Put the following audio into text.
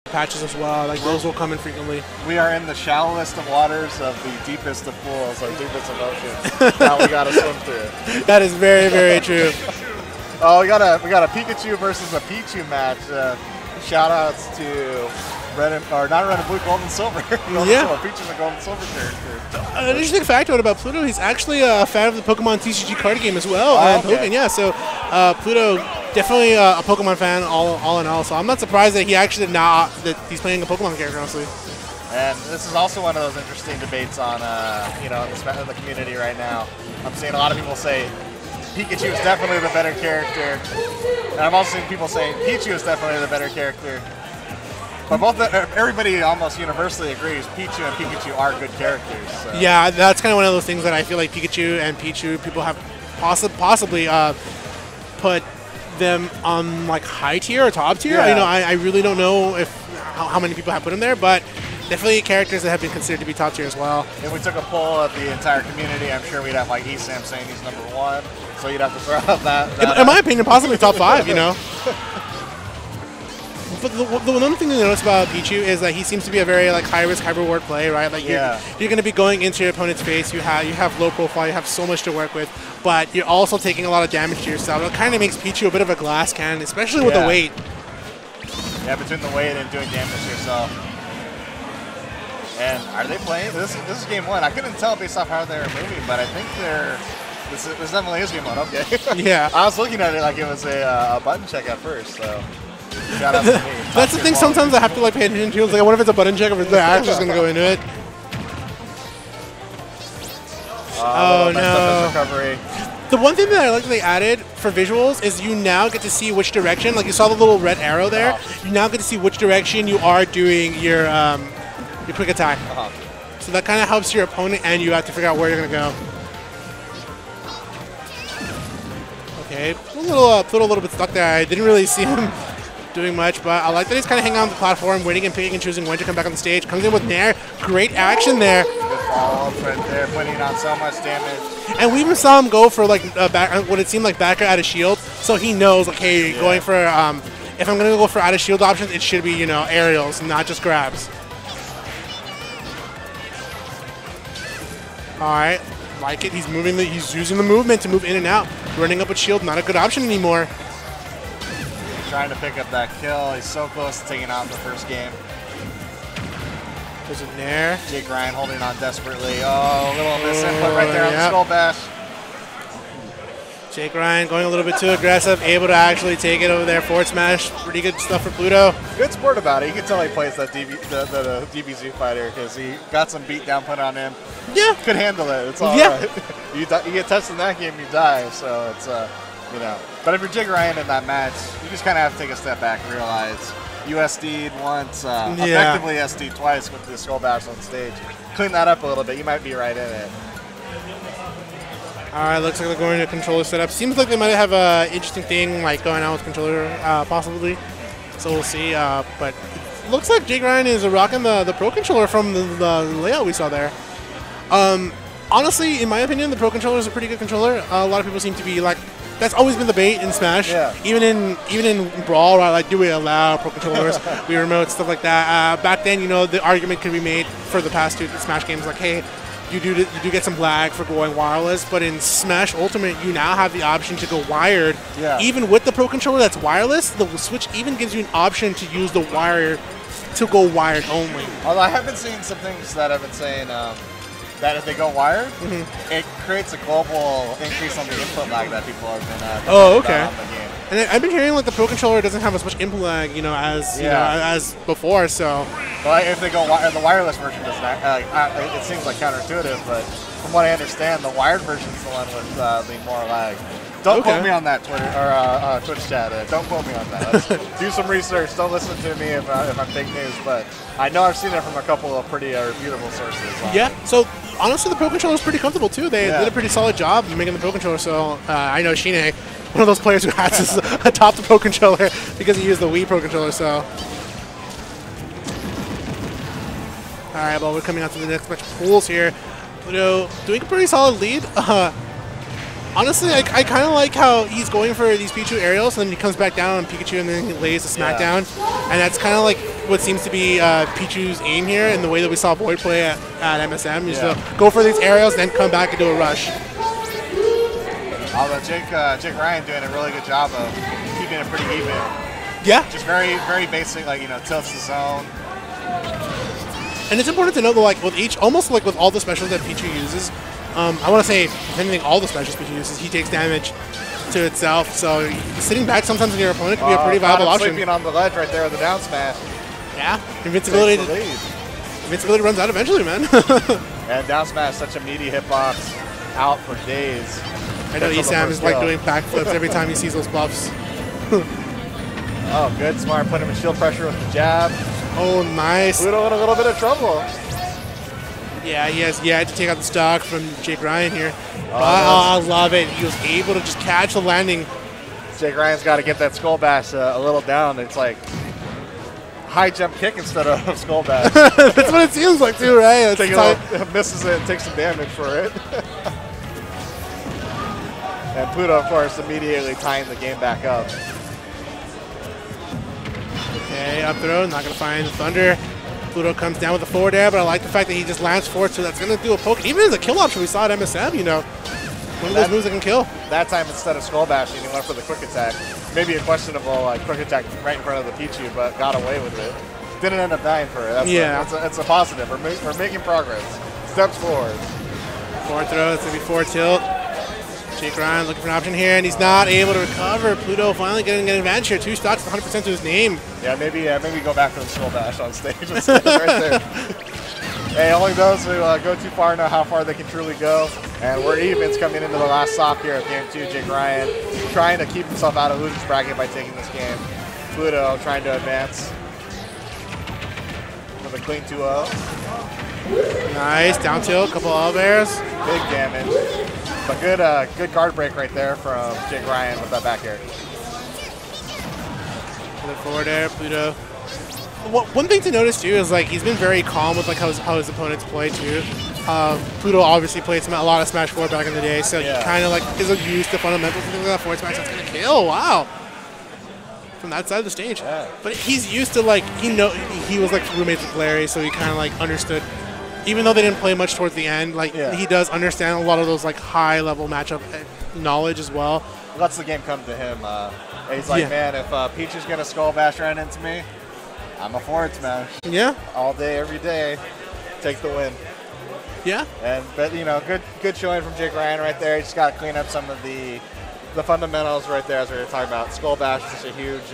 patches as well. Like those will come in frequently. We are in the shallowest of waters of the deepest of pools, or deepest of oceans. Now we gotta swim through it. That is very, very true. Oh, we got a Pikachu versus a Pichu match. Shout outs to red and, or not red and blue, gold and silver. Pichu's a gold and silver character. An interesting factoid about Pluto, he's actually a fan of the Pokemon TCG card game as well. Okay. Yeah, so Pluto, definitely a Pokemon fan all in all. So I'm not surprised that he actually that he's playing a Pokemon character, honestly. And this is also one of those interesting debates on, in the community right now. I'm seeing a lot of people say Pikachu is definitely the better character, and I'm also seeing people saying Pichu is definitely the better character. But everybody almost universally agrees Pichu and Pikachu are good characters. So. Yeah, that's kind of one of those things that I feel like Pikachu and Pichu, people have possibly put them on like high tier or top tier. Yeah. I really don't know how many people have put them there, but definitely characters that have been considered to be top tier as well. If we took a poll of the entire community, I'm sure we'd have like Esam saying he's #1. So you'd have to throw out that. In my opinion, possibly top 5, But the one thing to notice about Pichu is that he seems to be a very like high risk, high reward play, right? Like you're going to be going into your opponent's face. You have low profile. You have so much to work with, but you're also taking a lot of damage to yourself. It kind of makes Pichu a bit of a glass cannon, especially with the weight. Yeah, between the weight and doing damage to yourself. And are they playing? This is game 1. I couldn't tell based off how they were moving, but I think this definitely is game 1. Okay. Yeah. I was looking at it like it was a button check at first. So. Shout out to me. That's the thing. Sometimes I have to like pay attention to. It's like, what if it's a button check, or if they're actually just gonna go into it? Oh no! Recovery. The one thing that I like that they added for visuals is you now get to see which direction. Like you saw the little red arrow there. You now get to see which direction you are doing your quick attack. So that kind of helps your opponent, and you have to figure out where you're gonna go. Okay, Pluto a little bit stuck there. I didn't really see him doing much, but I like that he's kind of hanging on the platform, waiting and picking and choosing when to come back on the stage. Comes in with Nair. Great action there. Good follow-ups right there, putting on so much damage. And we even saw him go for like what it seemed like backer out of shield, so he knows like, hey, going for if I'm gonna go for out of shield options, it should be aerials, not just grabs. All right, like it. He's moving. He's using the movement to move in and out. Running up with shield, not a good option anymore. Trying to pick up that kill. He's so close to taking out the first game. There's a Nair. JakeRyan holding on desperately. Oh, a little misinput right there on the Skull Bash. JakeRyan going a little bit too aggressive, able to actually take it over there. Forward smash. Pretty good stuff for Pluto. Good sport about it. You can tell he plays that the DBZ fighter because he got some beat down put on him. Yeah. Could handle it. It's all right. You get touched in that game, you die. So it's, But if you're JakeRyan in that match, you just kind of have to take a step back and realize you SD'd once, effectively SD'd twice with the Skull Bash on stage. Clean that up a little bit. You might be right in it. All right, looks like they're going to controller setup. Seems like they might have an interesting thing like going on with controller, possibly. So we'll see. But it looks like JakeRyan is rocking the Pro Controller from the layout we saw there. Honestly, in my opinion, the Pro Controller is a pretty good controller. A lot of people seem to be like, that's always been the bait in Smash. Yeah. Even in Brawl, right? Like, do we allow Pro Controllers, Wii remote, stuff like that? Back then, the argument could be made for the past 2 Smash games, like, hey, you do get some lag for going wireless, but in Smash Ultimate, you now have the option to go wired. Yeah. Even with the Pro Controller that's wireless, the Switch even gives you an option to use the wire to go wired only. Although I have been seeing some things that have been saying that if they go wired, it creates a global increase on the input lag that people have been on the game. And I've been hearing like the Pro Controller doesn't have as much input lag, as before. So, well, if they go the wireless version does not. It seems like counterintuitive, but from what I understand, the wired version is the one with the more lag. Don't quote me on that Twitter or Twitch chat. Don't quote me on that. Do some research. Don't listen to me if I'm fake news. But I know I've seen it from a couple of pretty reputable sources. Yeah. So honestly, the Pro Controller is pretty comfortable too. They did a pretty solid job making the Pro Controller. So I know Shine, one of those players who has atop the Pro Controller because he used the Wii Pro Controller. So. All right, well, we're coming out to the next match pools here. Pluto doing a pretty solid lead. Honestly, I kind of like how he's going for these Pichu aerials, and then he comes back down on Pikachu, and then he lays the smackdown. And that's kind of like what seems to be Pichu's aim here, and the way that we saw Void play at MSM is to go for these aerials, then come back and do a rush. Although JakeRyan doing a really good job of keeping it pretty even. Yeah. Just very, very basic, like, you know, tilts the zone. And it's important to note that, like, with almost like with all the specials that Pichu uses, I want to say, if anything, all the specials Pichu uses, he takes damage to itself. So sitting back sometimes on your opponent can be a pretty viable option. Sleeping on the ledge right there with the down smash. Yeah. Invincibility runs out eventually, man. And down smash, such a meaty hitbox, out for days. I know Esam is like doing backflips every time he sees those buffs. Oh, good, smart. Put him in shield pressure with the jab. Oh, nice. Pluto in a little bit of trouble. Yeah, he had to take out the stock from JakeRyan here. Oh, I love it. He was able to just catch the landing. JakeRyan's got to get that skull bash a little down. It's like high jump kick instead of skull bash. That's what it seems like too, right? Misses it and takes some damage for it. And Pluto, of course, immediately tying the game back up. Okay, up throw, not going to find the Thunder. Pluto comes down with the forward air, but I like the fact that he just lands forward, so that's going to do a poke. Even as a kill option we saw at MSM, you know, one of those moves that can kill. That time, instead of skull bashing, he went for the quick attack. Maybe a questionable quick attack right in front of the Pichu, but got away with it. Didn't end up dying for it. That's a positive. We're making progress. Steps forward. Forward throw, it's going to be forward tilt. JakeRyan looking for an option here, and he's not able to recover. Pluto finally getting an advantage here. 2 stocks, 100% to his name. Yeah, maybe go back to the skull bash on stage instead right there. Hey, only those who go too far know how far they can truly go. And we're evens coming into the last stock here of game 2. JakeRyan trying to keep himself out of losers bracket by taking this game. Pluto trying to advance with a clean 2-0. Nice, down tilt, couple of airs. Big damage. But good guard break right there from JakeRyan with that back air. Forward air, Pluto. One thing to notice too is like he's been very calm with like how his opponents play too. Pluto obviously played a lot of Smash 4 back in the day, so he kind of like is used to fundamentals and things like that. Forward smash that's gonna kill. Wow. From that side of the stage. Yeah. But he's used to like he was like roommates with Larry, so he kind of like understood. Even though they didn't play much towards the end, like he does understand a lot of those like high level matchup knowledge as well. Lets the game come to him. He's like, man, if Pichu's gonna skull bash right into me, I'm a forward smash. Yeah. All day, every day, take the win. Yeah. But you know, good showing from JakeRyan right there. He just got to clean up some of the fundamentals right there, as we were talking about. Skull bash is such a huge.